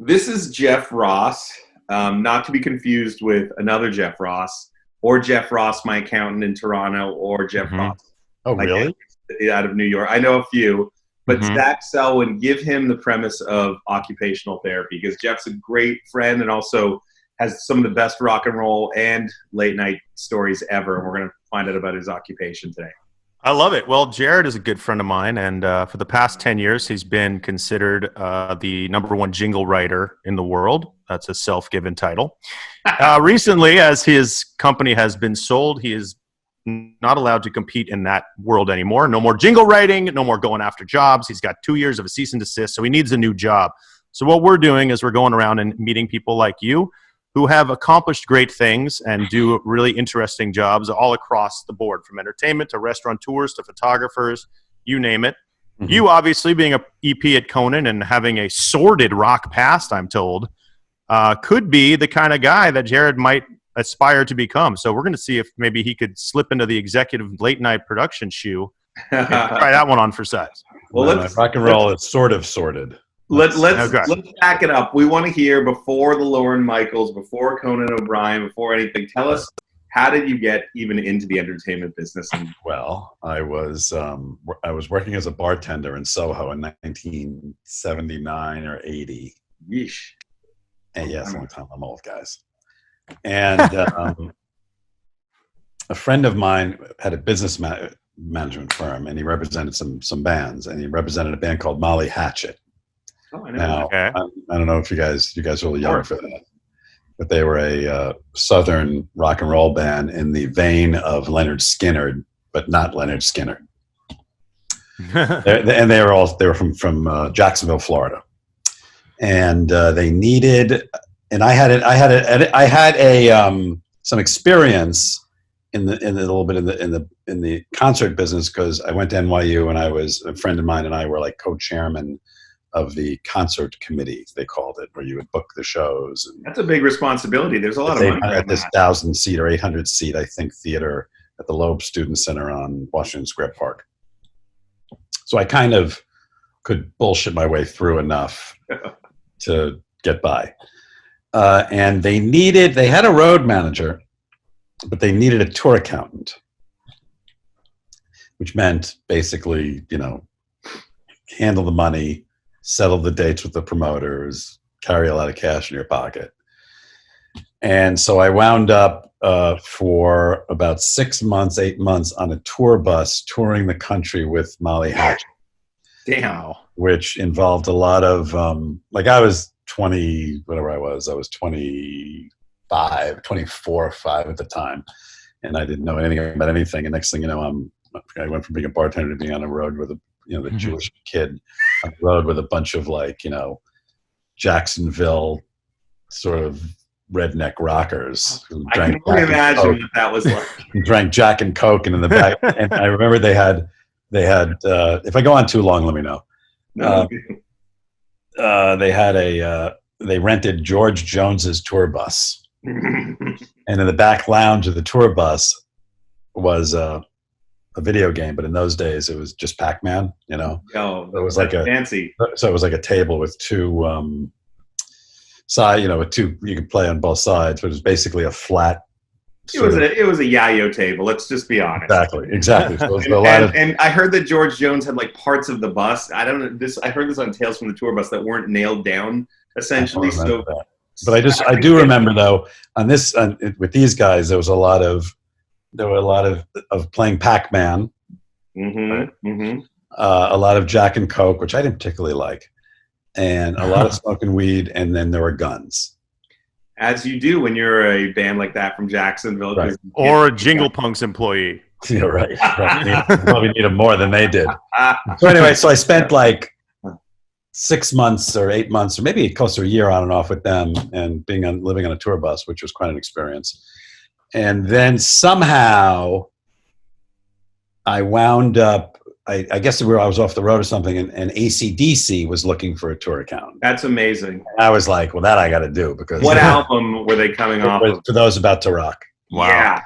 This is Jeff Ross, not to be confused with another Jeff Ross, or Jeff Ross, my accountant in Toronto, or Jeff Ross. Oh, really? Out of New York. I know a few, but Zach Selwyn, give him the premise of occupational therapy, because Jeff's a great friend and also has some of the best rock and roll and late night stories ever. And we're going to find out about his occupation today. I love it. Well, Jared is a good friend of mine, and for the past 10 years, he's been considered the #1 jingle writer in the world. That's a self-given title. Recently, as his company has been sold, he is not allowed to compete in that world anymore. No more jingle writing, no more going after jobs. He's got 2 years of a cease and desist, so he needs a new job. So what we're doing is we're going around and meeting people like you who have accomplished great things and do really interesting jobs all across the board, from entertainment to restaurateurs to photographers, you name it. You obviously being a EP at Conan and having a sordid rock past, I'm told, could be the kind of guy that Jared might aspire to become. So we're going to see if maybe he could slip into the executive late night production shoe and try that one on for size. Well, rock and roll is sort of sorted. Let's back it up. We want to hear, before the Lorne Michaels, before Conan O'Brien, before anything, tell us, how did you get even into the entertainment business? Well, I was working as a bartender in Soho in 1979 or 80. Yeesh. And yes, a long time. I'm old, guys. And a friend of mine had a business management firm, and he represented some bands, and he represented a band called Molly Hatchet. Oh, I know. Now, okay. I don't know if you guys are really young for that, but they were a Southern rock and roll band in the vein of Leonard Skinner, but not Leonard Skinner. And they were from Jacksonville, Florida, and they needed. And I had some experience in a little bit in the concert business, because I went to NYU, and a friend of mine and I were like co-chairman of the concert committee, they called it, where you would book the shows. And that's a big responsibility. There's a lot of money at this 1,000-seat or 800-seat, I think, theater at the Loeb Student Center on Washington Square Park. So I kind of could bullshit my way through enough to get by. And they had a road manager, but they needed a tour accountant, which meant basically, handle the money, settle the dates with the promoters, carry a lot of cash in your pocket. And so I wound up for about 6 months, 8 months on a tour bus touring the country with Molly Hatchet. Damn. Which involved a lot of, I was 20, whatever I was 25, 24 or 5 at the time. And I didn't know anything about anything. And next thing you know, I went from being a bartender to being on the road with the Jewish kid on the road with a bunch of Jacksonville sort of redneck rockers who I can only imagine what that was like. Drank Jack and Coke, and in the back. And I remember they had. If I go on too long, let me know. No. They rented George Jones's tour bus, and in the back lounge of the tour bus was a video game. But in those days, it was just Pac-Man. Oh, it was like fancy. So it was like a table with two with two, you could play on both sides, but it was basically a flat. It was a yayo table. Let's just be honest. Exactly. So and I heard that George Jones had parts of the bus. I don't know this. I heard this on Tales from the Tour Bus that weren't nailed down essentially. But I do remember though with these guys there were a lot of playing Pac-Man. A lot of Jack and Coke, which I didn't particularly like, and a lot of smoking weed, and then there were guns. As you do when you're a band like that from Jacksonville. Right. Or a Jingle Punks employee. Yeah, right. Probably need them more than they did. So anyway, I spent 6 months or 8 months or maybe close to a year on and off with them, and living on a tour bus, which was quite an experience. And then somehow I wound up, I guess I was off the road or something, and AC/DC was looking for a tour accountant. That's amazing. And I was like, well, that I got to do, because what album were they coming off of? For Those About to Rock. Wow. Yeah.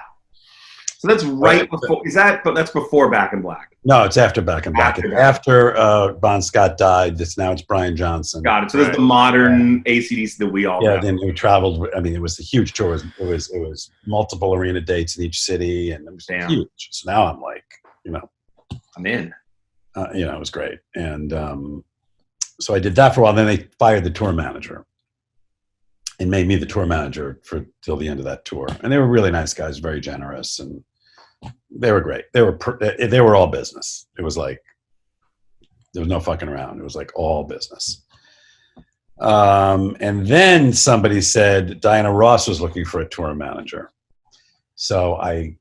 So that's right before. But that's before Back in Black. No, it's after Back in Black. After Bon Scott died, now it's Brian Johnson. Got it. So there's the modern AC/DC that we all know. Then we traveled. I mean, it was a huge tour. It was multiple arena dates in each city, and it was huge. So now I'm like, I'm in. It was great. And so I did that for a while. Then they fired the tour manager and made me the tour manager till the end of that tour. And they were really nice guys, very generous, and they were great. They were all business. It was like there was no fucking around. It was like all business. And then somebody said Diana Ross was looking for a tour manager. So I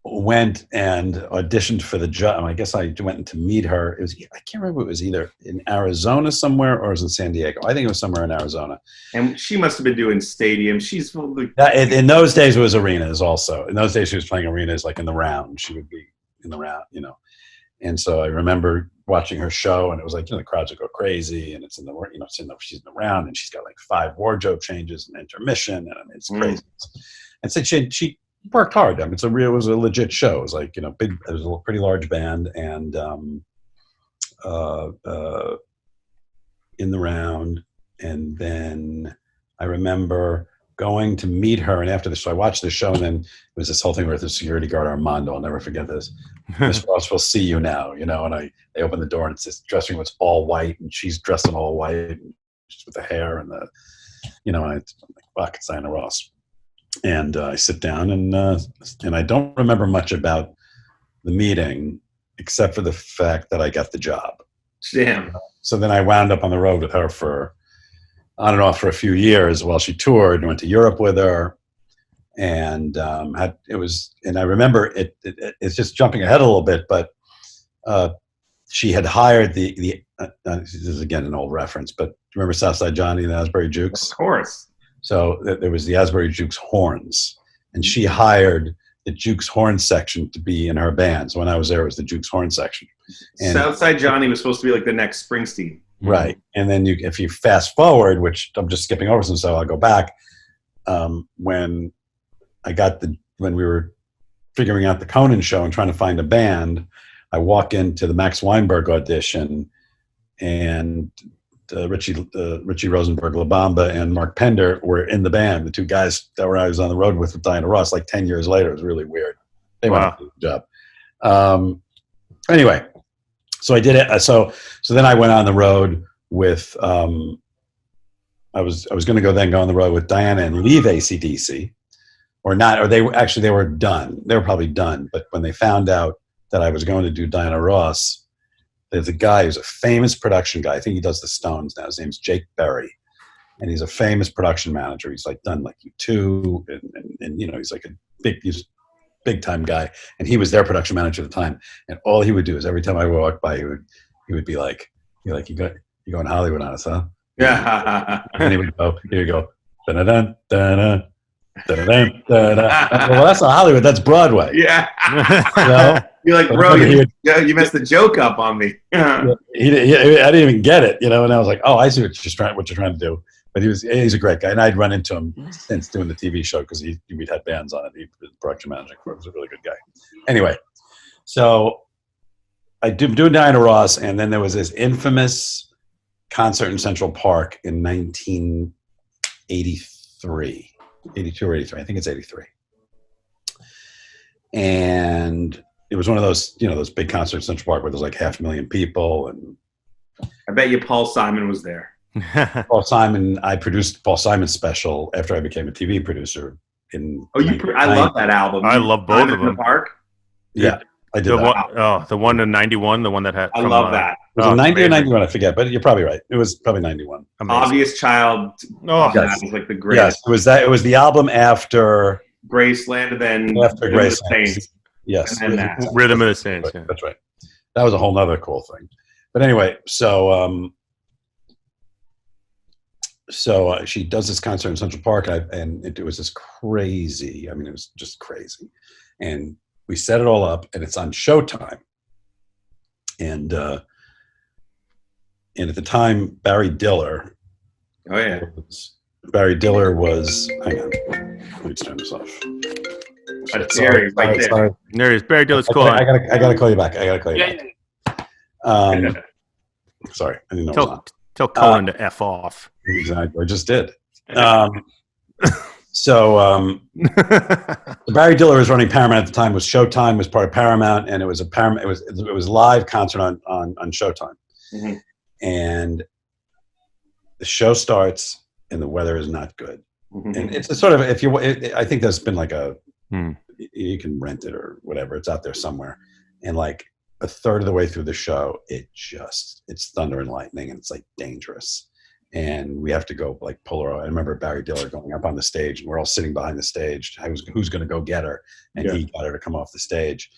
went and auditioned for the job. I guess I went to meet her. I can't remember. It was either in Arizona somewhere or it was in San Diego. I think it was somewhere in Arizona. And she must have been doing stadiums. She's in those days it was arenas also. In those days she was playing arenas like in the round. She would be in the round, And so I remember watching her show, and it was like, the crowds would go crazy, and she's in the round, and she's got like 5 wardrobe changes and intermission, and it's crazy. And so she worked hard. I mean, it was a legit show. It was like, big. It was a pretty large band, and in the round. And then I remember going to meet her, and after the show, I watched the show, and then it was this whole thing with the security guard Armando. I'll never forget this. Miss Ross will see you now, and they open the door, and it's this dressing room. It's all white, and she's dressed in all white, and just with the hair and the, I'm like, fuck, it's Diana Ross. And I sit down, and I don't remember much about the meeting except for the fact that I got the job. Damn. So then I wound up on the road with her for on and off for a few years while she toured, and went to Europe with her. And I remember it's just jumping ahead a little bit, but she had hired this is again an old reference, but remember Southside Johnny and the Asbury Jukes? Of course. So there was the Asbury Jukes horns, and she hired the Jukes horn section to be in her band. So when I was there, it was the Jukes horn section. And Southside Johnny was supposed to be like the next Springsteen. Right. And then if you fast forward, which I'm just skipping over some, so I'll go back, when we were figuring out the Conan show and trying to find a band, I walk into the Max Weinberg audition, and Richie Rosenberg, La Bamba, and Mark Pender were in the band. The 2 guys that I was on the road with Diana Ross, like 10 years later. It was really weird. They went to do the job. Anyway, so I did it. So then I went on the road with, I was going to go on the road with Diana and leave AC/DC, or not, or they were done. They were probably done. But when they found out that I was going to do Diana Ross, there's a guy who's a famous production guy. I think he does the Stones now. His name's Jake Berry, and he's a famous production manager. He's like done like U2, and he's like he's a big time guy. And he was their production manager at the time. And all he would do is every time I walked by, he would be like, you going to Hollywood on us, huh? Yeah. And he would go, here you go, da-da-dun, da-da, da-da-dun, da-da. Well, that's not Hollywood. That's Broadway. Yeah. You're like, bro, you messed the joke up on me. I didn't even get it, and I was like, oh, I see what you're trying to do. But he's a great guy, and I'd run into him since doing the TV show because we'd had bands on it. He was production manager for it. He was a really good guy. Anyway, so I doing Diana Ross, and then there was this infamous concert in Central Park in 1983, 82 or 83. I think it's 83. And it was one of those, those big concerts in Central Park where there's like 500,000 people. And I bet you Paul Simon was there. I produced Paul Simon's special after I became a TV producer. I love that album. I love both of them. In the Park? Yeah, I did the one in 91, the one that had... I love that. Was it 90 or 91? I forget, but you're probably right. It was probably 91. Amazing. Obvious Child. Yes. That was like the greatest. Yes, it was the album after... Graceland, and then... After Graceland. Yes. Rhythm of the Saints. Right, that's right. That was a whole nother cool thing. But anyway, so she does this concert in Central Park, and it was just crazy. I mean, it was just crazy. And we set it all up, and it's on Showtime. And at the time, Barry Diller. Oh, yeah. Barry Diller was... Hang on. Let me turn this off. That's Barry right there. Sorry. There he is. Barry Dillard's I gotta call you back. Sorry, I didn't know it was on. Tell Conan to F off. Exactly, I just did. So Barry Diller was running Paramount at the time. Was Showtime was part of Paramount, and it was a Paramount. It was live concert on Showtime, and the show starts, and the weather is not good. And it's a sort of I think there's been like you can rent it or whatever. It's out there somewhere, and like a third of the way through the show, it's thunder and lightning, and it's like dangerous. And we have to go like pull her. I remember Barry Diller going up on the stage, and we're all sitting behind the stage. Who's going to go get her? And he got her to come off the stage.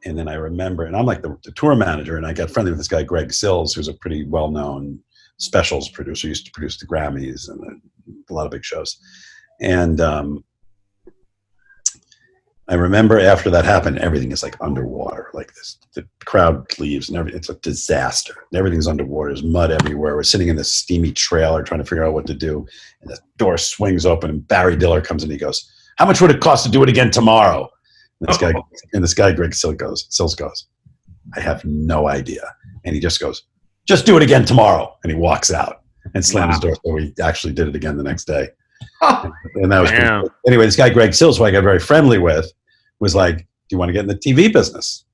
And then I remember, and I'm like the tour manager, and I got friendly with this guy, Greg Sills, who's a pretty well-known specials producer. He used to produce the Grammys and a lot of big shows. And I remember after that happened, everything is like underwater, like this. The crowd leaves and everything. It's a disaster. Everything's underwater. There's mud everywhere. We're sitting in this steamy trailer trying to figure out what to do. And the door swings open and Barry Diller comes in. He goes, "How much would it cost to do it again tomorrow?" And this guy, Greg Sills goes, "I have no idea." And he just goes, "Just do it again tomorrow." And he walks out and slams his door. So we actually did it again the next day. And that was cool. Anyway, this guy, Greg Sills, who I got very friendly with, was like, "Do you want to get in the TV business?"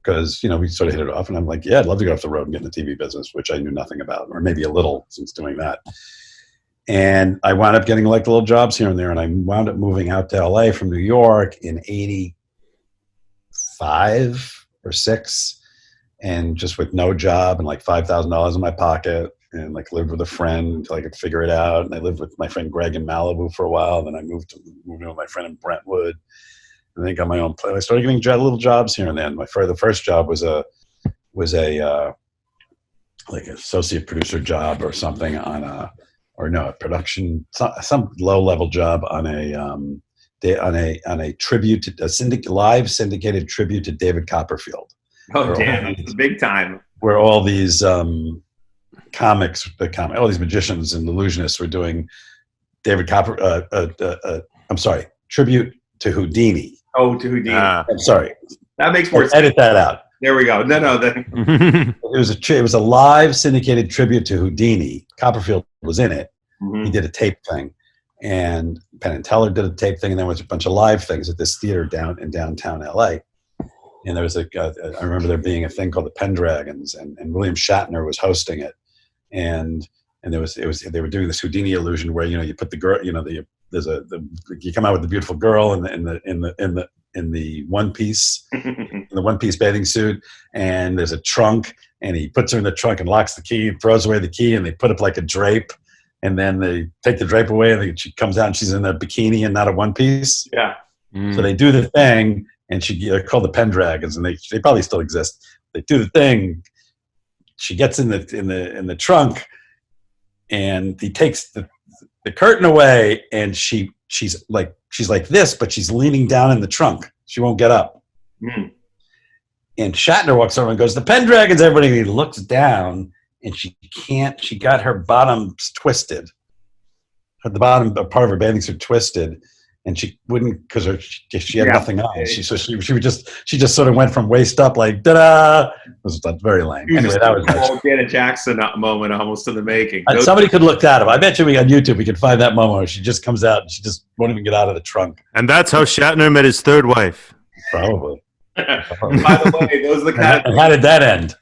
Because, we sort of hit it off. And I'm like, "Yeah, I'd love to go off the road and get in the TV business," which I knew nothing about, or maybe a little since doing that. And I wound up getting like little jobs here and there. And I wound up moving out to LA from New York in 85 or 6. And just with no job and like $5,000 in my pocket, and like lived with a friend until I could figure it out. And I lived with my friend Greg in Malibu for a while. Then I moved in with my friend in Brentwood. And then got my own place. I started getting little jobs here and then. The first job was a like associate producer job or something on a production, some low level job on a tribute to live syndicated tribute to David Copperfield. Oh damn, it's big time. Where all these all these magicians and illusionists were doing tribute to Houdini. Oh, to Houdini. I'm sorry. That makes more sense. Edit that out. There we go. No. It was a live syndicated tribute to Houdini. Copperfield was in it. He did a tape thing, and Penn and Teller did a tape thing, and there was a bunch of live things at this theater in downtown LA. And there was I remember there being a thing called the Pendragons, and William Shatner was hosting it, and they were doing this Houdini illusion where you put the girl, you come out with the beautiful girl in the one piece, in the one piece bathing suit, and there's a trunk, and he puts her in the trunk and locks the key and throws away the key, and they put up like a drape, and then they take the drape away, and she comes out and she's in a bikini and not a one piece. Yeah. So they do the thing, and they're called the Pendragons, and they probably still exist. They do the thing. She gets in the trunk, and he takes the curtain away, and she's like this, but she's leaning down in the trunk. She won't get up. And Shatner walks over and goes, "The Pendragons, everybody." And he looks down, and she got her bottoms twisted. The bottom part of her bathing suit twisted, and she wouldn't, because she had nothing on. She just sort of went from waist up like da-da. It was very lame. Anyway, that was a Janet Jackson moment almost in the making. Somebody could look that up. I bet you on YouTube we could find that moment where she just comes out and she just won't even get out of the trunk. And that's how Shatner met his third wife. Probably. By the way, those are the kind of how did that end?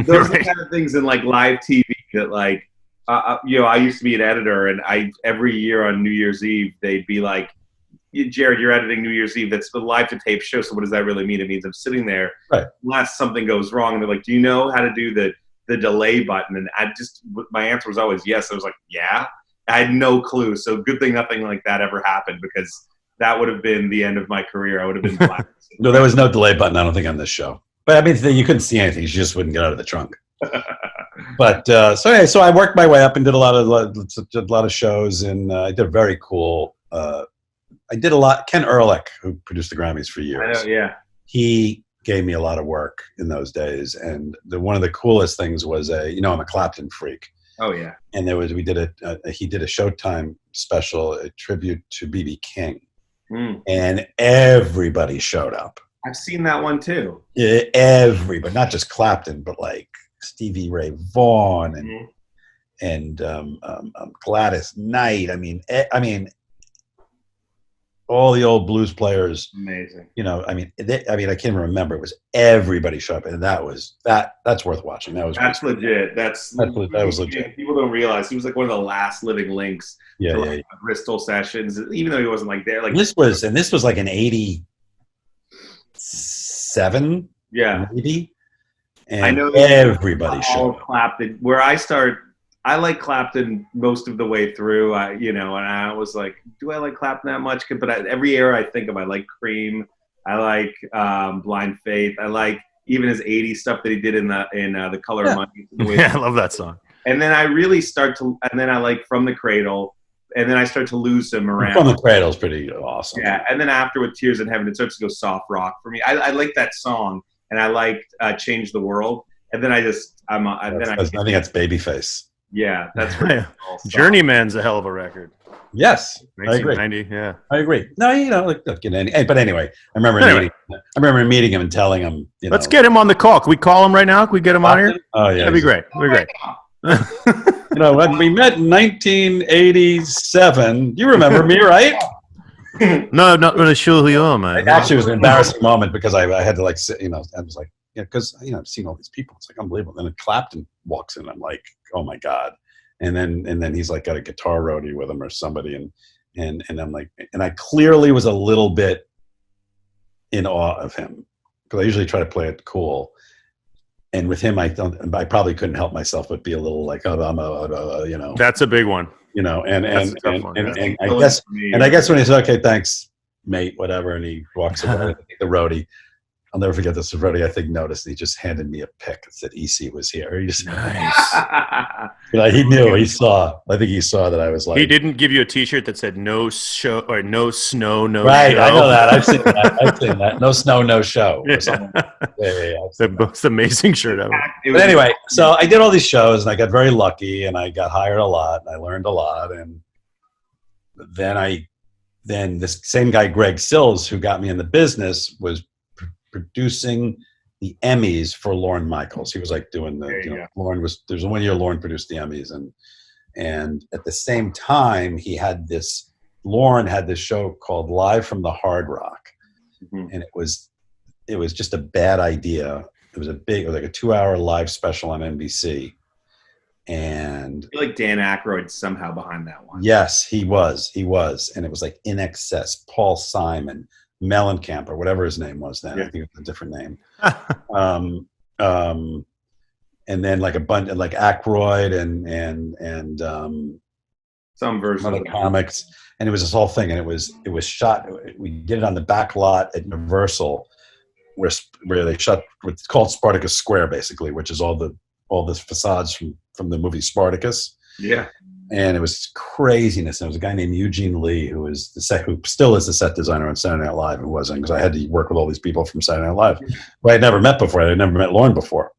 Those are the kind of things in like live TV that like I used to be an editor, and every year on New Year's Eve they'd be like, "Jared, you're editing New Year's Eve. That's the live to tape show. So what does that really mean?" It means I'm sitting there unless something goes wrong, and they're like, "Do you know how to do the delay button?" And my answer was always yes. I was like, "Yeah." I had no clue. So good thing nothing like that ever happened, because that would have been the end of my career. I would have been black. No, there was no delay button, I don't think, on this show. But I mean, you couldn't see anything. You just wouldn't get out of the trunk. But so I worked my way up and did a lot of shows, and I did very cool. I did a lot. Ken Ehrlich, who produced the Grammys for years. I know, yeah. He gave me a lot of work in those days, and one of the coolest things was I'm a Clapton freak. Oh yeah. And he did a Showtime special, a tribute to B.B. King. and everybody showed up. I've seen that one too. Everybody, not just Clapton, but like Stevie Ray Vaughan and Gladys Knight. I mean, all the old blues players. Amazing. I can't even remember. It was everybody showed up, and that's worth watching. That's legit. That was legit. People don't realize he was like one of the last living links. To Bristol sessions, even though he wasn't like there. Like this was like an 87, maybe. And I know everybody showed up. Clapton. Where I start, I like Clapton most of the way through. And I was like, do I like Clapton that much? But every era I think of, I like Cream. I like Blind Faith. I like even his '80s stuff that he did in the Color of Money. Yeah, I love that song. And then I really and then I like From the Cradle. And then I start to lose him around. From the Cradle is pretty awesome. Yeah, and then after with Tears in Heaven, it starts to go soft rock for me. I like that song, and I liked Change the World. And then I think that's Babyface. Yeah, that's Journeyman's a hell of a record. Yes, 1990. Yeah, I agree. No, but anyway, I remember meeting him and telling him. Let's get him on the call. Can we call him right now? Can we get him on here? Oh yeah, that'd be great. That'd be great. When we met in 1987, you remember me, right? No, I'm not really sure who you are, man. Actually, it was an embarrassing moment because I had to sit, I was like, because I've seen all these people. It's like unbelievable. And then Clapton walks in. I'm like, oh my God. And then he's like got a guitar roadie with him or somebody, and I'm like, and I clearly was a little bit in awe of him because I usually try to play it cool. And with him, I probably couldn't help myself but be a little like, oh, That's a big one. And I guess when he said, okay, thanks, mate, whatever, and he walks away, the roadie, I'll never forget this. The roadie, I think, noticed, and he just handed me a pic that said EC was here. He just nice. He knew, I think he saw that I was like. He didn't give you a T-shirt that said "No show" or "No snow, no right, show." I know that. I've seen that. No snow, no show. It's the most amazing shirt ever. But anyway, so I did all these shows, and I got very lucky, and I got hired a lot, and I learned a lot, and then this same guy, Greg Sills, who got me in the business, was producing the Emmys for Lorne Michaels. He was like doing there's one year Lorne produced the Emmys, and at the same time Lorne had this show called Live from the Hard Rock, and it was just a bad idea. It was like a 2-hour live special on NBC, and I feel like Dan Aykroyd's somehow behind that one. Yes, he was, and it was like In Excess, Paul Simon, Mellencamp, or whatever his name was then. I think it was a different name. And then like a bunch of like Aykroyd and some version of the comics, and it was this whole thing, and it was shot. We did it on the back lot at Universal, where they shot what's called Spartacus Square, basically, which is all the facades from the movie Spartacus. Yeah. And it was craziness. And it was a guy named Eugene Lee, who still is the set designer on Saturday Night Live, who wasn't, because I had to work with all these people from Saturday Night Live who I had never met before. I had never met Lorne before.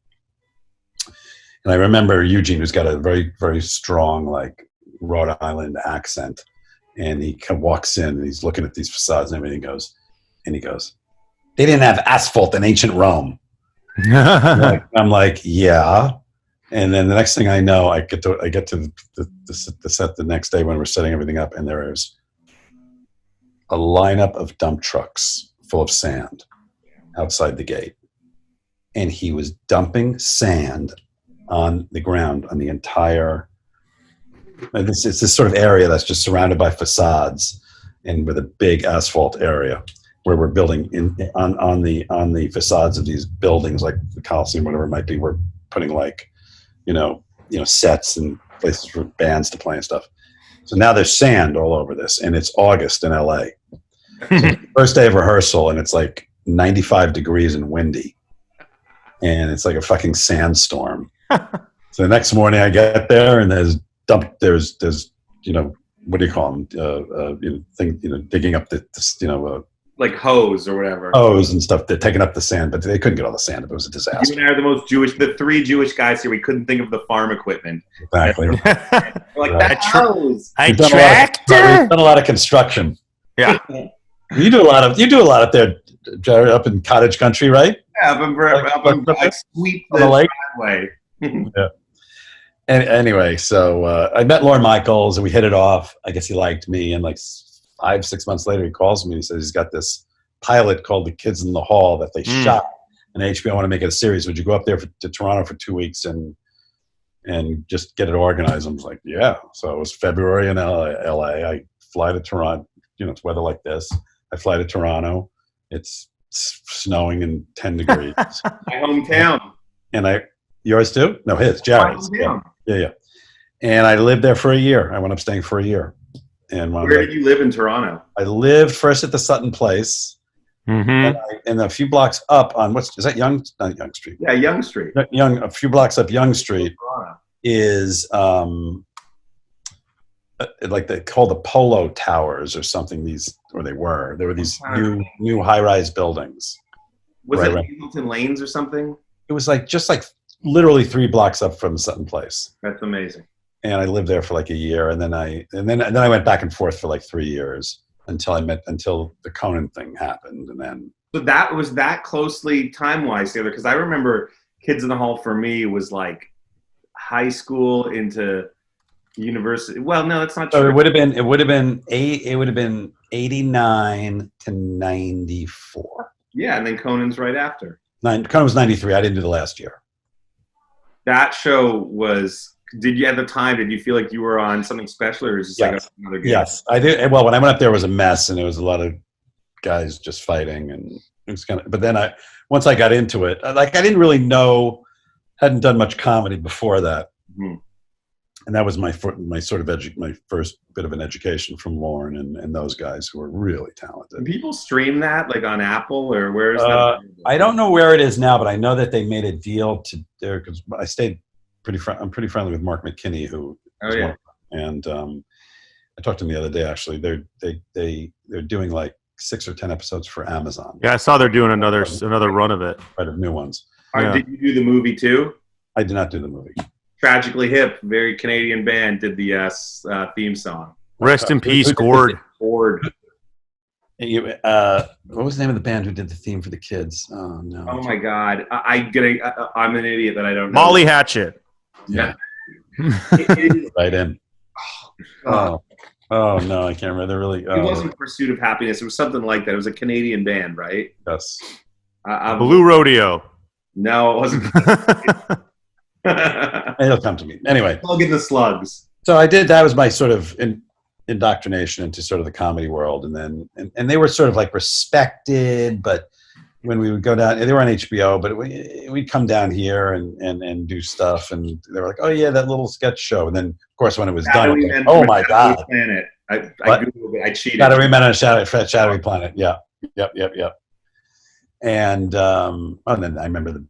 And I remember Eugene, who's got a very, very strong, like, Rhode Island accent. And he walks in, and he's looking at these facades and everything, and he goes, they didn't have asphalt in ancient Rome. I'm like, yeah. And then the next thing I know, I get to the set the next day when we're setting everything up, and there is a lineup of dump trucks full of sand outside the gate. And he was dumping sand on the ground on the entire. It's this sort of area that's just surrounded by facades, and with a big asphalt area where we're building on the facades of these buildings, like the Coliseum, whatever it might be. We're putting like. You know, sets and places for bands to play and stuff. So now there's sand all over this, and it's August in LA. So it's the first day of rehearsal, and it's like 95 degrees and windy, and it's like a fucking sandstorm. So the next morning I get there, and there's what do you call them? Digging up like hose or whatever. Hose and stuff. They're taking up the sand, but they couldn't get all the sand. It was a disaster. You and I are the three Jewish guys here. We couldn't think of the farm equipment. Exactly. Like that hose. I We've tractor. done a lot of construction. Yeah. You do a lot up there, Jared, up in cottage country, right? Yeah, I sweep on the lake. driveway. Yeah. Anyway, so I met Lorne Michaels and we hit it off. I guess he liked me, and like 5-6 months later, he calls me. He says he's got this pilot called The Kids in the Hall that they shot, and HBO want to make it a series. Would you go up there to Toronto for 2 weeks and just get it organized? I was like, yeah. So it was February in LA. I fly to Toronto. It's weather like this. I fly to Toronto. It's snowing and 10 degrees. My hometown. And yours too? No, his, Jared's. Yeah. And I lived there for a year. I went up staying for a year. And where did you live in Toronto? I lived first at the Sutton Place, and a few blocks up on is that not Yonge Street? Yeah, Yonge Street. A few blocks up Yonge Street is like they call the Polo Towers or something. There were these new high-rise buildings. Was it Hamilton Lanes or something? It was just literally 3 blocks up from Sutton Place. That's amazing. And I lived there for like a year, and then I went back and forth for like 3 years until the Conan thing happened, and then. So that was that closely time-wise together, because I remember Kids in the Hall for me was like high school into university. Well, no, that's not true. So it would have been 89 to 94. Yeah, and then Conan's right after. Conan was 93. I didn't do the last year. That show was. Did you feel like you were on something special, or is this like another game? Yes, I did. Well, when I went up there, it was a mess, and there was a lot of guys just fighting, and it was kind of. But then once I got into it, I didn't really know, hadn't done much comedy before that, and that was my first bit of an education from Lorne and those guys who were really talented. Can people stream that like on Apple, or where is that? I don't know where it is now, but I know that they made a deal to there because I stayed. I'm pretty friendly with Mark McKinney, who and I talked to him the other day. Actually, they're doing like 6 or 10 episodes for Amazon. Yeah, I saw they're doing another run of it. Right, of new ones. Did you do the movie too? I did not do the movie. Tragically Hip, very Canadian band, did the theme song. Rest in peace, Gord. Gord. What was the name of the band who did the theme for the kids? Oh no! Oh my God! I'm an idiot that I don't know. Molly Hatchet. Yeah. It is, right in. Oh no, I can't remember. They're really. It wasn't Pursuit of Happiness. It was something like that. It was a Canadian band, right? Yes. Blue Rodeo. No, it wasn't. It'll come to me anyway. Plug in the slugs. So I did. That was my sort of indoctrination into sort of the comedy world, and then and they were sort of like respected, but. When we would go down, they were on HBO, but we'd come down here and do stuff, and they were like, "Oh yeah, that little sketch show." And then, of course, when it was done, was like, "Oh my God!" Planet. I Googled it. I cheated. Shadowy Men on a Shadowy Planet. Yeah, yep. And then I remember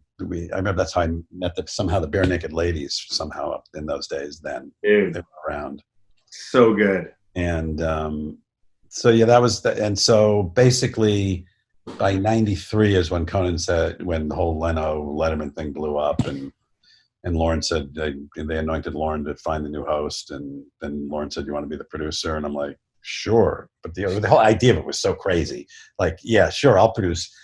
that's how I met somehow the Bare Naked Ladies somehow up in those days. Then Dude. They were around. So good. And so yeah, that was and so basically. By 93 is when Conan said, when the whole Letterman thing blew up, and Lorne said they anointed Lorne to find the new host, and then Lorne said, "You want to be the producer?" And I'm like, "Sure," but the whole idea of it was so crazy. Like, yeah, sure, I'll produce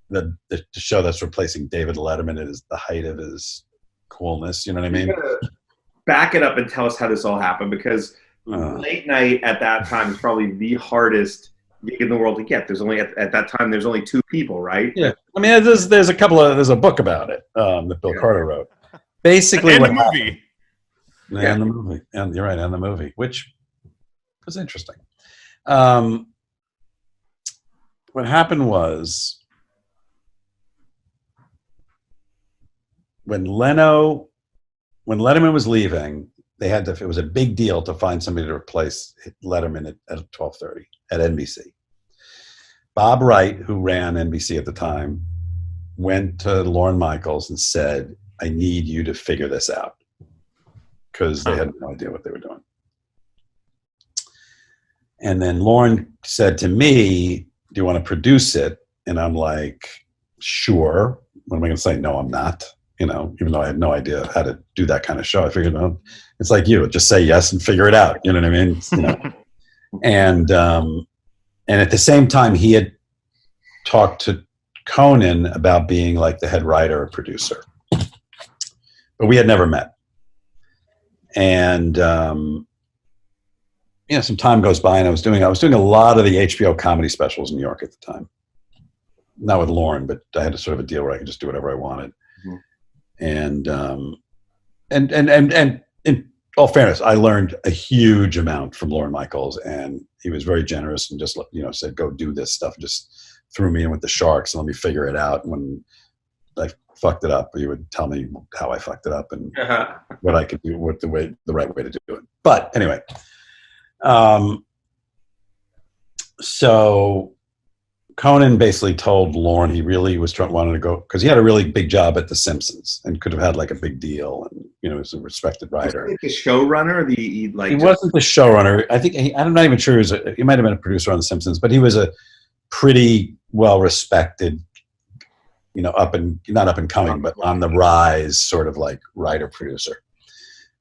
the show that's replacing David Letterman at the height of his coolness. You know what I mean? Back it up and tell us how this all happened, because late night at that time is probably the hardest gig in the world to get. There's only at that time there's only 2 people, right? Yeah, I mean there's a book about it that Bill Carter wrote. Basically, and the movie. And the movie, and you're right, and the movie, which was interesting. What happened was when Letterman was leaving, it was a big deal to find somebody to replace Letterman at 12:30 at NBC. Bob Wright, who ran NBC at the time, went to Lorne Michaels and said, "I need you to figure this out," because they had no idea what they were doing. And then Lorne said to me, "Do you want to produce it?" And I'm like, "Sure." What am I going to say? No, I'm not. Even though I had no idea how to do that kind of show, I figured, it's like just say yes and figure it out. You know what I mean? And at the same time, he had talked to Conan about being like the head writer or producer, but we had never met. And some time goes by, and I was doing a lot of the HBO comedy specials in New York at the time. Not with Lauren, but I had a sort of a deal where I could just do whatever I wanted. Mm-hmm. And in all fairness, I learned a huge amount from Lorne Michaels, and he was very generous and just said, "Go do this stuff." Just threw me in with the sharks and let me figure it out. When I fucked it up, he would tell me how I fucked it up and what I could do, the right way to do it. But anyway, so Conan basically told Lorne he really wanted to go, because he had a really big job at The Simpsons and could have had like a big deal, and was a respected writer. Was he the showrunner? He wasn't the showrunner. I think I'm not even sure he might have been a producer on The Simpsons, but he was a pretty well respected, not up and coming, but on the rise sort of like writer producer.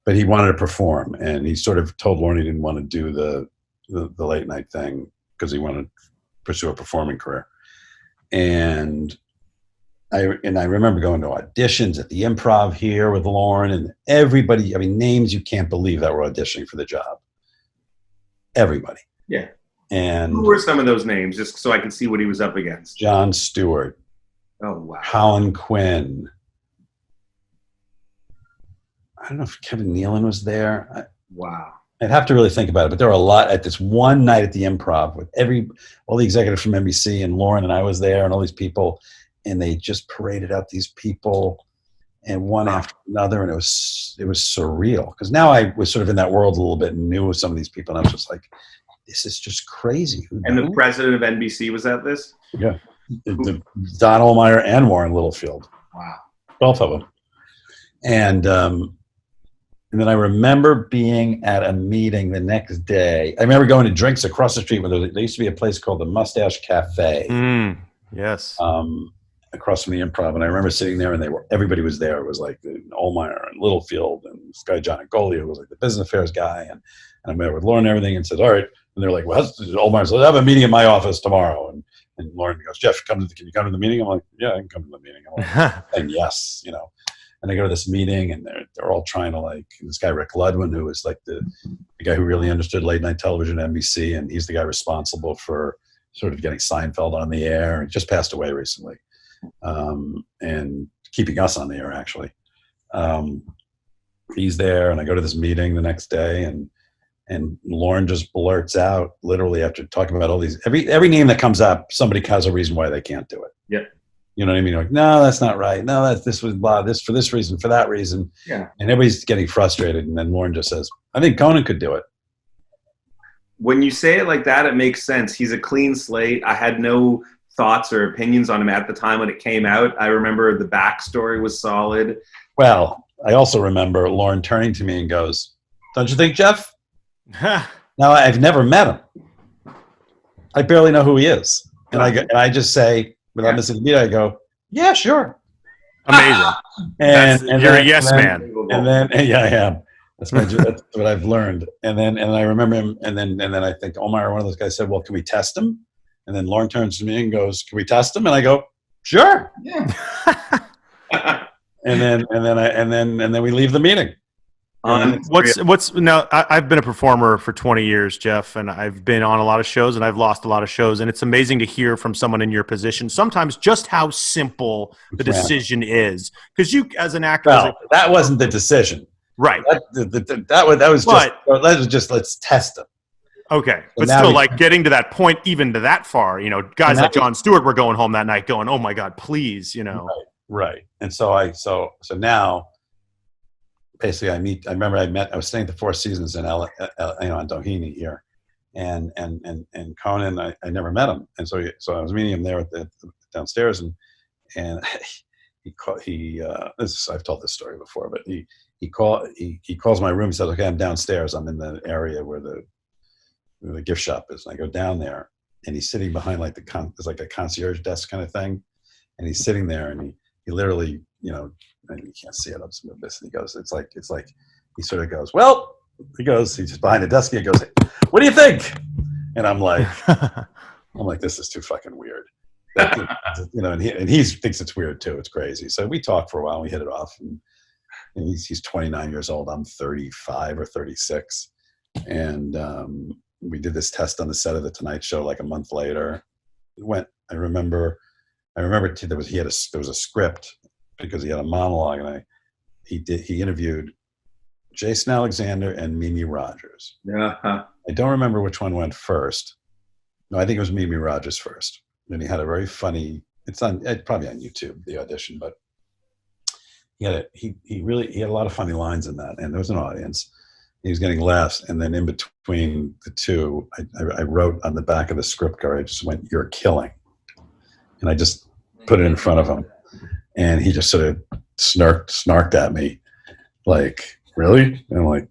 But he wanted to perform, and he sort of told Lorne he didn't want to do the late night thing because he wanted to pursue a performing career. And I remember going to auditions at the Improv here with Lorne, and everybody, names you can't believe that were auditioning for the job. Everybody. Yeah. And who were some of those names, just so I could see what he was up against? Jon Stewart. Oh, wow. Colin Quinn. I don't know if Kevin Nealon was there. Wow. I'd have to really think about it, but there were a lot at this one night at the Improv with all the executives from NBC, and Lauren and I was there, and all these people, and they just paraded out these people, and one after another, and it was surreal, because now I was sort of in that world a little bit and knew some of these people, and I was just like, this is just crazy. And the president of NBC was at this? Yeah. Don Ohlmeyer and Warren Littlefield. Wow. Both of them. And then I remember being at a meeting the next day. I remember going to drinks across the street where there used to be a place called the Mustache Cafe. Yes. Across from the Improv. And I remember sitting there, and everybody was there. It was like Ohlmeyer and Littlefield and this guy, John Agoli, who was like the business affairs guy. And I met with Lauren and everything, and said, all right. And they're like, well, Ohlmeyer said, I have a meeting in my office tomorrow. And Lauren goes, Jeff, can you come to the meeting? I'm like, yeah, I can come to the meeting. I'm like, and yes, And I go to this meeting, and they're all trying to this guy, Rick Ludwin, who is like the guy who really understood late night television at NBC. And he's the guy responsible for sort of getting Seinfeld on the air, and just passed away recently. And keeping us on the air, actually. He's there, and I go to this meeting the next day, and Lauren just blurts out, literally after talking about all these, every name that comes up, somebody has a reason why they can't do it. Yeah. You know what I mean? Like, no, that's not right. No, this was blah, this for this reason, for that reason. Yeah. And everybody's getting frustrated. And then Lauren just says, I think Conan could do it. When you say it like that, it makes sense. He's a clean slate. I had no thoughts or opinions on him at the time when it came out. I remember the backstory was solid. Well, I also remember Lauren turning to me and goes, don't you think, Jeff? Now, I've never met him. I barely know who he is. And I just say, without missing the beat, I go, yeah, sure. Amazing. You're a yes man. And then, yeah, I am. That's what I've learned. And I remember him, and then I think Ohlmeyer, one of those guys, said, well, can we test him? And then Lauren turns to me and goes, can we test him? And I go, sure. Yeah. and then we leave the meeting. Now, I've been a performer for 20 years, Jeff, and I've been on a lot of shows, and I've lost a lot of shows, and it's amazing to hear from someone in your position sometimes just how simple the decision is, because you, as an actor, that wasn't the decision, right? Let's test them. Okay, but still, getting to that point, even to that far, guys like Jon Stewart were going home that night, going, "Oh my God, please," Right. And so now. Basically, I was staying at the Four Seasons in on Doheny here, and Conan, I never met him, and so I was meeting him there downstairs, and I've told this story before, but he calls my room. He says, okay, I'm downstairs. I'm in the area where the gift shop is, and I go down there, and he's sitting behind there's like a concierge desk kind of thing, and he's sitting there, and he literally, and you can't see it. I'm some of this. And he goes, it's like he sort of goes, he's just behind the desk. And he goes, hey, what do you think? And I'm like, I'm like, this is too fucking weird. And he thinks it's weird too. It's crazy. So we talked for a while. And we hit it off. And he's 29 years old. I'm 35 or 36. And we did this test on the set of the Tonight Show like a month later. It went. I remember there was a script because he had a monologue, and he interviewed Jason Alexander and Mimi Rogers. Uh-huh. I don't remember which one went first. No, I think it was Mimi Rogers first. And he had a very funny. It's probably on YouTube, the audition, but he had a lot of funny lines in that, and there was an audience. He was getting laughs, and then in between the two, I wrote on the back of the script card, I just went, "You're killing," and I just put it in front of him, and he just sort of snarked at me, like, "Really?" And I'm like,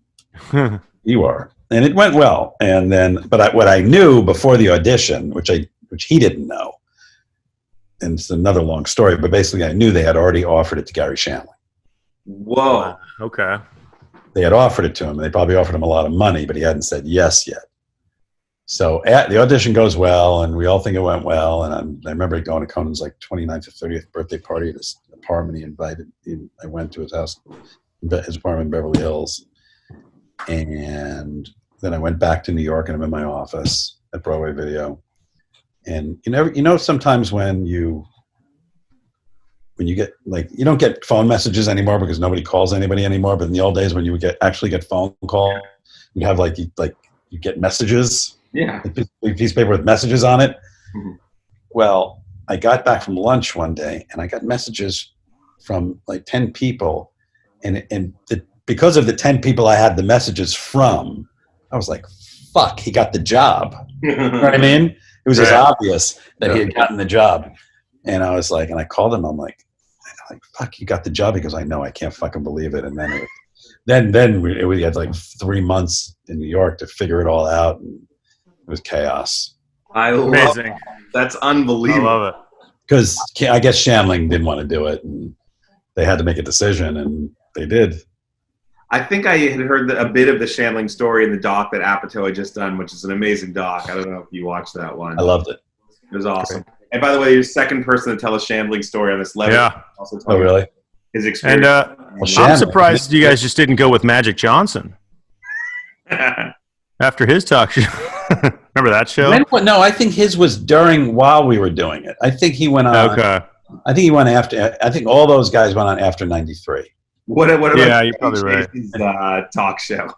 "You are," and it went well. And then, but what I knew before the audition, which he didn't know, and it's another long story, but basically I knew they had already offered it to Gary Shandling. Whoa. Okay. They had offered it to him, and they probably offered him a lot of money, but he hadn't said yes yet. So the audition goes well, and we all think it went well. And I remember going to Conan's like 29th or 30th birthday party at his apartment. I went to his house, his apartment in Beverly Hills. And then I went back to New York, and I'm in my office at Broadway Video. And sometimes when you get, like, you don't get phone messages anymore because nobody calls anybody anymore. But in the old days when you would actually get phone call, you'd have you get messages. Yeah. A piece of paper with messages on it. Mm-hmm. Well, I got back from lunch one day and I got messages from like 10 people. Because of the 10 people I had the messages from, I was like, fuck, he got the job. You know what I mean? It was just obvious that he had gotten the job. And I was like, and I called him, I'm like, fuck, you got the job? He goes, I know, I can't fucking believe it. And then we had like 3 months in New York to figure it all out. And it was chaos. Amazing. It. That's unbelievable. I love it. Because I guess Shandling didn't want to do it, and they had to make a decision, and they did. I think I had heard a bit of the Shandling story in the doc that Apatow had just done, which is an amazing doc. I don't know if you watched that one. I loved it. It was awesome. Great. And by the way, you're the second person to tell a Shandling story on this level. Yeah. Also really? His experience. And I'm surprised you guys just didn't go with Magic Johnson after his talk show. Remember that show? No, I think his was while we were doing it. I think he went on. Okay. I think he went after. I think all those guys went on after '93. What about? Yeah, you're probably right. His talk show.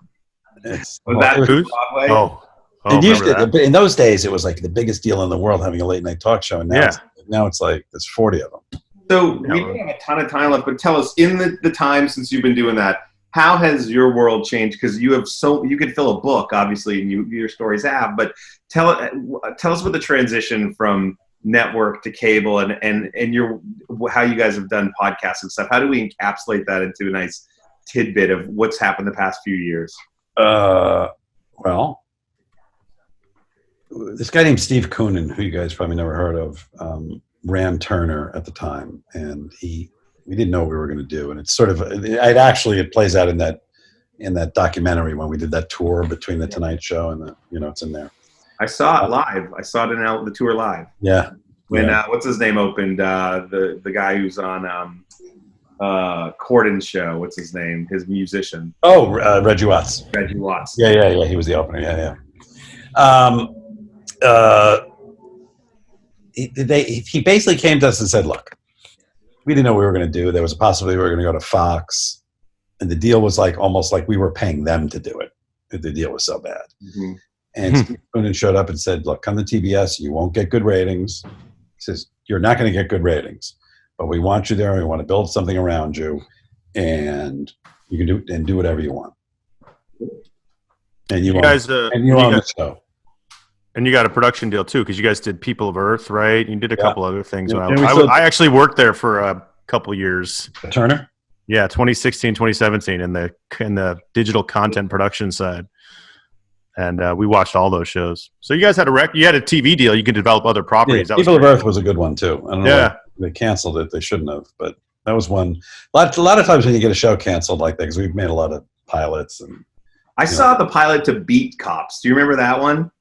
Was that Broadway? Oh, it used to, in those days, it was like the biggest deal in the world having a late night talk show, and now it's like there's 40 of them. So we don't have a ton of time left, but tell us, in the time since you've been doing that, how has your world changed? Because you could fill a book, obviously, and your stories have. But tell us about the transition from network to cable, and how you guys have done podcasts and stuff. How do we encapsulate that into a nice tidbit of what's happened the past few years? Well, this guy named Steve Conan, who you guys probably never heard of, ran Turner at the time, and we didn't know what we were going to do. And it's sort of, it plays out in that documentary when we did that tour between the Tonight Show and it's in there. I saw it live. I saw it in the tour live. Yeah. When what's his name opened? The guy who's on Corden's show. What's his name? His musician. Oh, Reggie Watts. Reggie Watts. Yeah. He was the opener. Yeah. He basically came to us and said, look, we didn't know what we were going to do. There was a possibility we were going to go to Fox, and the deal was almost like we were paying them to do it. The deal was so bad. Mm-hmm. And Steve Conan showed up and said, look, come to TBS. You won't get good ratings. He says, you're not going to get good ratings, but we want you there. We want to build something around you, and you can do whatever you want. And you're on the show. And you got a production deal too, because you guys did People of Earth, right? You did a couple other things. I actually worked there for a couple years. Turner? Yeah, 2016, 2017 in the digital content production side. And we watched all those shows. So you guys had you had a TV deal. You could develop other properties. Yeah, People of Earth was a good one too. I don't know. Yeah. They canceled it. They shouldn't have, but that was one. A lot of times when you get a show canceled like that, because we've made a lot of pilots. And I saw the pilot to Beat Cops. Do you remember that one?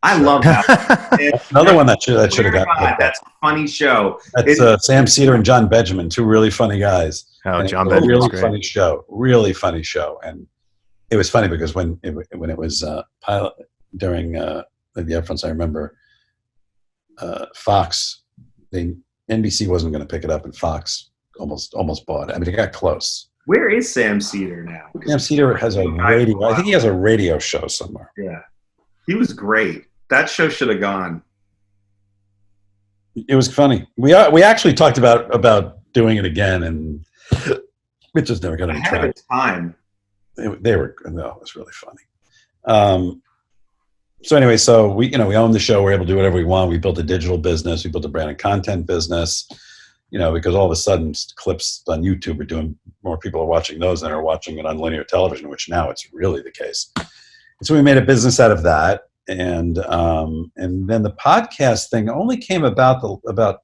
I love that. Another one that should have gotten. That's a funny show. That's Sam Cedar and John Benjamin, two really funny guys. Oh, John Benjamin's Benjamin's really great. Really funny show. And it was funny because when it was pilot during the upfronts, I remember Fox, NBC wasn't going to pick it up, and Fox almost bought it. I mean, it got close. Where is Sam Cedar now? Sam Cedar has a radio. I think he has a radio show somewhere. Yeah, he was great. That show should have gone. It was funny. We actually talked about doing it again, and it just never got any traction. Time. It was really funny. So anyway, we own the show. We're able to do whatever we want. We built a digital business. We built a brand and content business. Because all of a sudden clips on YouTube are doing more. People are watching those than are watching it on linear television, which now it's really the case. And so we made a business out of that, and then the podcast thing only came about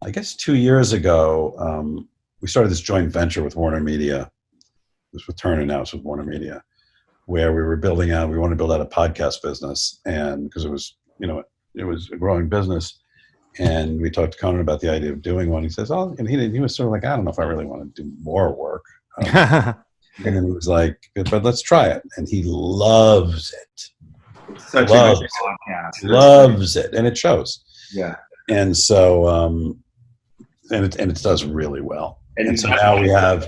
I guess 2 years ago. We started this joint venture with Warner Media. It was with Turner now. It's with Warner Media, where we were building out. We wanted to build out a podcast business, and because it was a growing business. And we talked to Conan about the idea of doing one. He says, and he was sort of like, I don't know if I really want to do more work. And then he was like, but let's try it. And he loves it. It's such a good podcast. Loves it. And it shows. Yeah. And so, and it does really well. And so now we have.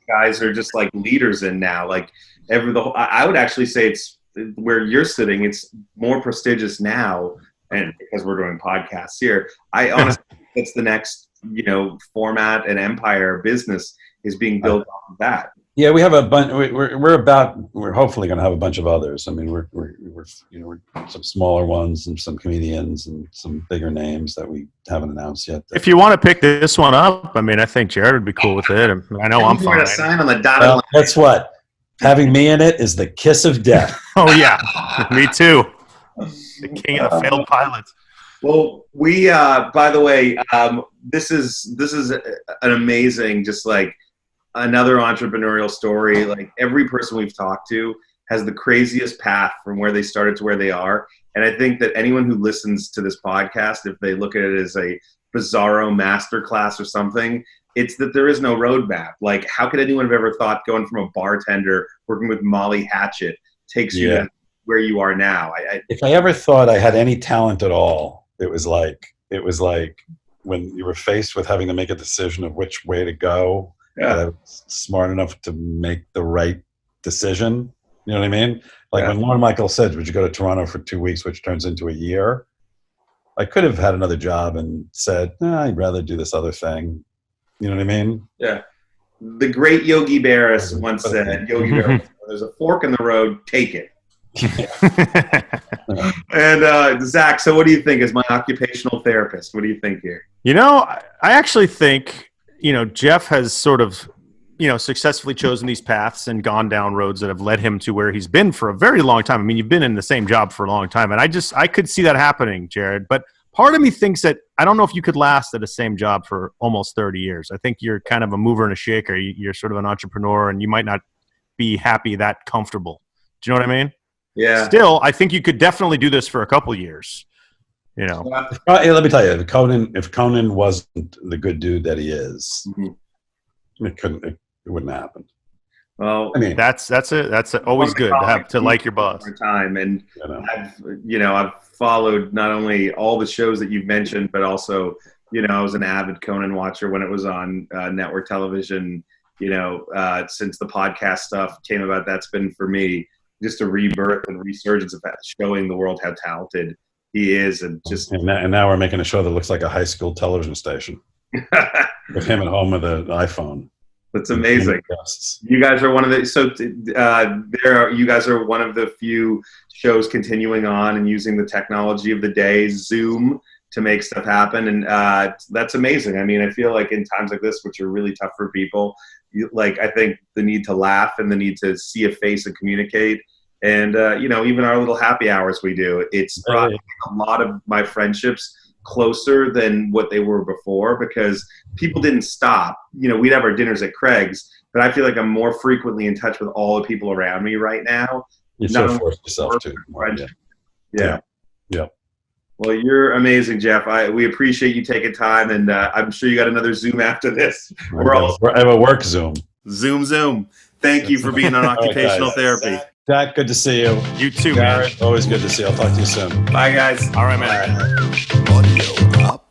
Guys are just like leaders in now. Like I would actually say it's where you're sitting, it's more prestigious now. And because we're doing podcasts here, I honestly think that's the next, format and empire business is being built off of that. Yeah, we have a bunch. We're hopefully going to have a bunch of others. I mean, we're some smaller ones and some comedians and some bigger names that we haven't announced yet. If you want to pick this one up, I mean, I think Jared would be cool with it. I know I'm fine. A sign on the dotted line. That's what having me in it is the kiss of death. Oh yeah, me too. The king of the failed pilots. Well, we by the way, this is an amazing, just like another entrepreneurial story. Like every person we've talked to has the craziest path from where they started to where they are. And I think that anyone who listens to this podcast, if they look at it as a bizarro masterclass or something, it's that there is no roadmap. Like, how could anyone have ever thought going from a bartender working with Molly Hatchet takes you to where you are now? If I ever thought I had any talent at all, it was like when you were faced with having to make a decision of which way to go. Yeah. I was smart enough to make the right decision. You know what I mean? Like when Lorne Michael said, would you go to Toronto for 2 weeks, which turns into a year? I could have had another job and said, I'd rather do this other thing. You know what I mean? Yeah. The great Yogi Berra once said, Yogi Berra, there's a fork in the road, take it. And Zach, so what do you think as my occupational therapist? What do you think here? I actually think, Jeff has sort of, successfully chosen these paths and gone down roads that have led him to where he's been for a very long time. I mean, you've been in the same job for a long time, and I could see that happening, Jared. But part of me thinks that I don't know if you could last at the same job for almost 30 years. I think you're kind of a mover and a shaker. You're sort of an entrepreneur, and you might not be happy that comfortable. Do you know what I mean? Yeah. Still, I think you could definitely do this for a couple of years. Let me tell you, if Conan wasn't the good dude that he is, it wouldn't have happened. Well, I mean, that's always good to like your boss. Time, and I've followed not only all the shows that you've mentioned, but also I was an avid Conan watcher when it was on network television. Since the podcast stuff came about, that's been for me just a rebirth and resurgence of showing the world how talented he is, and now we're making a show that looks like a high school television station with him at home with an iPhone. That's amazing. You guys are one of the you guys are one of the few shows continuing on and using the technology of the day, Zoom, to make stuff happen, and that's amazing. I mean, I feel like in times like this, which are really tough for people, I think the need to laugh and the need to see a face and communicate, and even our little happy hours we do, it's brought a lot of my friendships closer than what they were before, because people didn't stop. We'd have our dinners at Craig's, but I feel like I'm more frequently in touch with all the people around me right now You sort of force yourself to. Yeah. Yeah. Well, you're amazing, Jeff. We appreciate you taking time, and I'm sure you got another Zoom after this. I have a work Zoom. Zoom. Thank you for being on Occupational Therapy. Jack, good to see you. You too, Jared, man. always good to see you. I'll talk to you soon. Bye, guys. All right, man. Audio up.